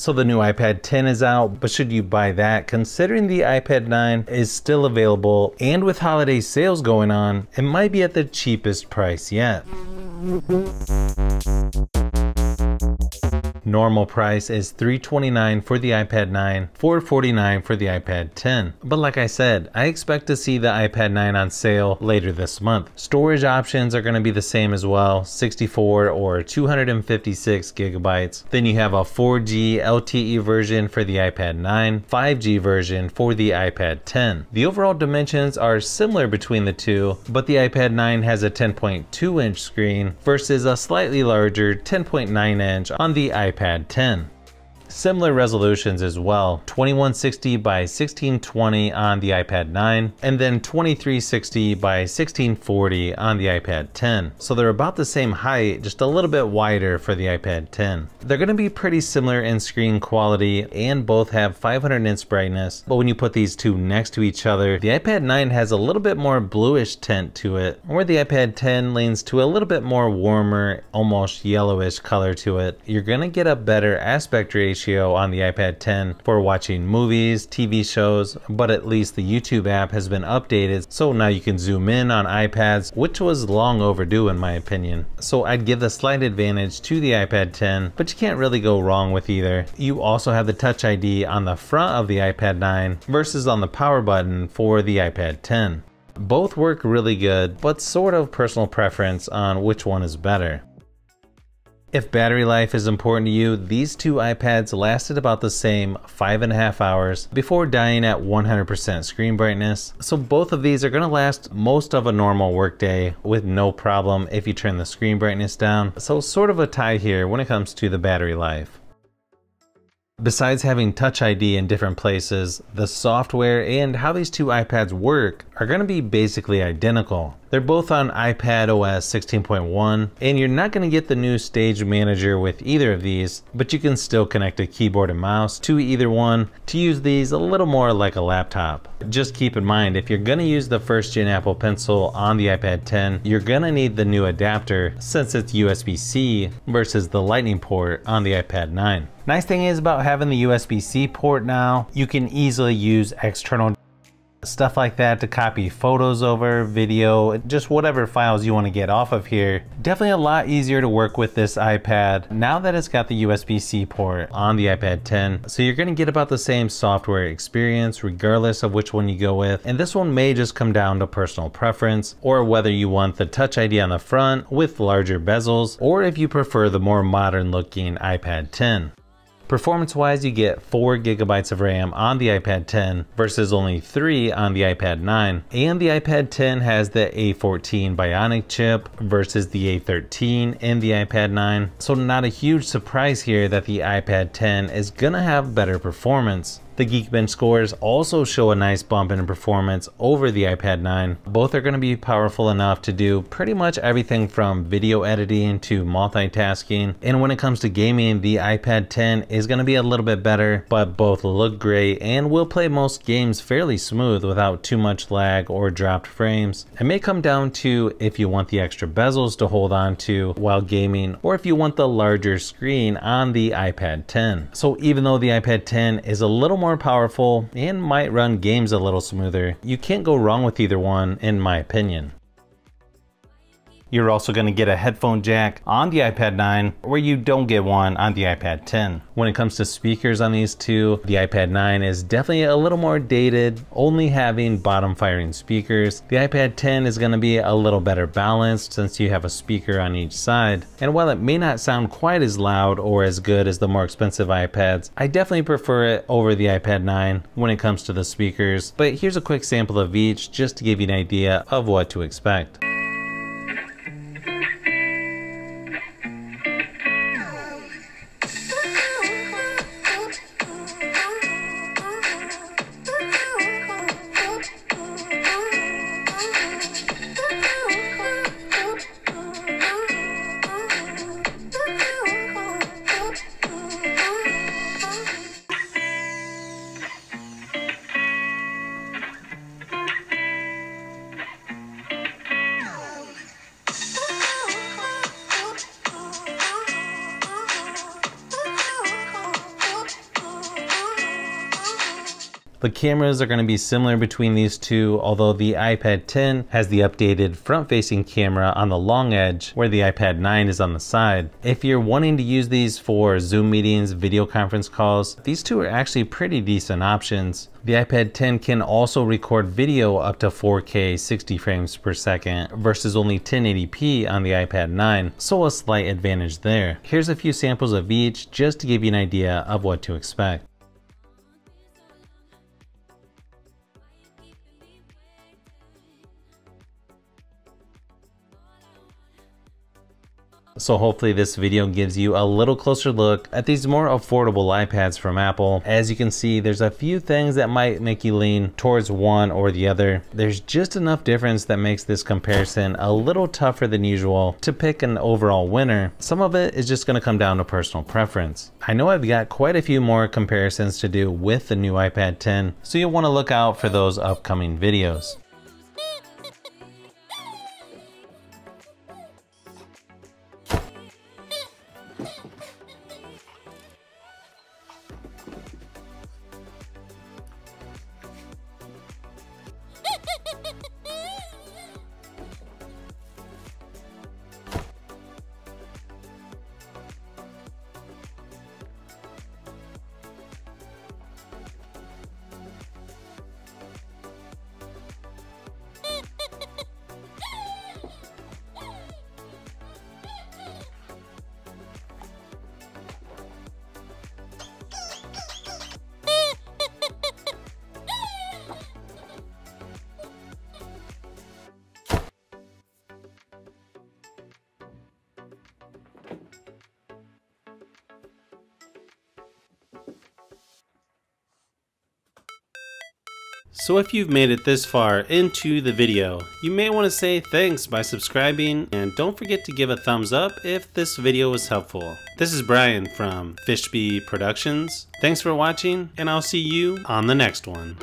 So the new iPad 10 is out, but should you buy that considering the iPad 9 is still available and with holiday sales going on, it might be at the cheapest price yet. Normal price is $329 for the iPad 9, $449 for the iPad 10. But like I said, I expect to see the iPad 9 on sale later this month. Storage options are going to be the same as well, 64 or 256 gigabytes. Then you have a 4G LTE version for the iPad 9, 5G version for the iPad 10. The overall dimensions are similar between the two, but the iPad 9 has a 10.2 inch screen versus a slightly larger 10.9 inch on the iPad 10. Similar resolutions as well, 2160 by 1620 on the iPad 9 and then 2360 by 1640 on the iPad 10. So they're about the same height, just a little bit wider for the iPad 10. They're going to be pretty similar in screen quality and both have 500 nits brightness, but when you put these two next to each other, the iPad 9 has a little bit more bluish tint to it, where the iPad 10 leans to a little bit more warmer, almost yellowish color to it. You're going to get a better aspect ratio on the iPad 10 for watching movies, TV shows, but at least the YouTube app has been updated, so now you can zoom in on iPads, which was long overdue in my opinion. So I'd give the slight advantage to the iPad 10, but you can't really go wrong with either. You also have the Touch ID on the front of the iPad 9 versus on the power button for the iPad 10. Both work really good, but sort of personal preference on which one is better. If battery life is important to you, these two iPads lasted about the same 5.5 hours before dying at 100% screen brightness. So both of these are going to last most of a normal workday with no problem if you turn the screen brightness down. So sort of a tie here when it comes to the battery life. Besides having Touch ID in different places, the software and how these two iPads work are going to be basically identical. They're both on iPad OS 16.1, and you're not going to get the new Stage Manager with either of these, but you can still connect a keyboard and mouse to either one to use these a little more like a laptop. Just keep in mind, if you're going to use the first gen Apple Pencil on the iPad 10, you're going to need the new adapter since it's USB-C versus the Lightning port on the iPad 9. Nice thing is about having the USB-C port now, you can easily use external stuff like that to copy photos over, video, just whatever files you want to get off of here. Definitely a lot easier to work with this iPad now that it's got the USB-C port on the iPad 10. So you're going to get about the same software experience regardless of which one you go with. And this one may just come down to personal preference, or whether you want the Touch ID on the front with larger bezels, or if you prefer the more modern looking iPad 10. Performance-wise, you get 4 gigabytes of RAM on the iPad 10 versus only 3 on the iPad 9. And the iPad 10 has the A14 Bionic chip versus the A13 in the iPad 9. So not a huge surprise here that the iPad 10 is gonna have better performance. The Geekbench scores also show a nice bump in performance over the iPad 9. Both are going to be powerful enough to do pretty much everything from video editing to multitasking. And when it comes to gaming, the iPad 10 is going to be a little bit better, but both look great and will play most games fairly smooth without too much lag or dropped frames. It may come down to if you want the extra bezels to hold on to while gaming, or if you want the larger screen on the iPad 10. So even though the iPad 10 is a little more powerful and might run games a little smoother, you can't go wrong with either one in my opinion. You're also going to get a headphone jack on the iPad 9 where you don't get one on the iPad 10. When it comes to speakers on these two, the iPad 9 is definitely a little more dated, only having bottom firing speakers. The iPad 10 is going to be a little better balanced since you have a speaker on each side. And while it may not sound quite as loud or as good as the more expensive iPads, I definitely prefer it over the iPad 9 when it comes to the speakers. But here's a quick sample of each just to give you an idea of what to expect. The cameras are going to be similar between these two, although the iPad 10 has the updated front-facing camera on the long edge where the iPad 9 is on the side. If you're wanting to use these for Zoom meetings, video conference calls, these two are actually pretty decent options. The iPad 10 can also record video up to 4K 60 frames per second versus only 1080p on the iPad 9, so a slight advantage there. Here's a few samples of each just to give you an idea of what to expect. So hopefully this video gives you a little closer look at these more affordable iPads from Apple. As you can see, there's a few things that might make you lean towards one or the other. There's just enough difference that makes this comparison a little tougher than usual to pick an overall winner. Some of it is just going to come down to personal preference. I know I've got quite a few more comparisons to do with the new iPad 10, so you'll want to look out for those upcoming videos. So if you've made it this far into the video, you may want to say thanks by subscribing, and don't forget to give a thumbs up if this video was helpful. This is Brian from Fishbee Productions. Thanks for watching, and I'll see you on the next one.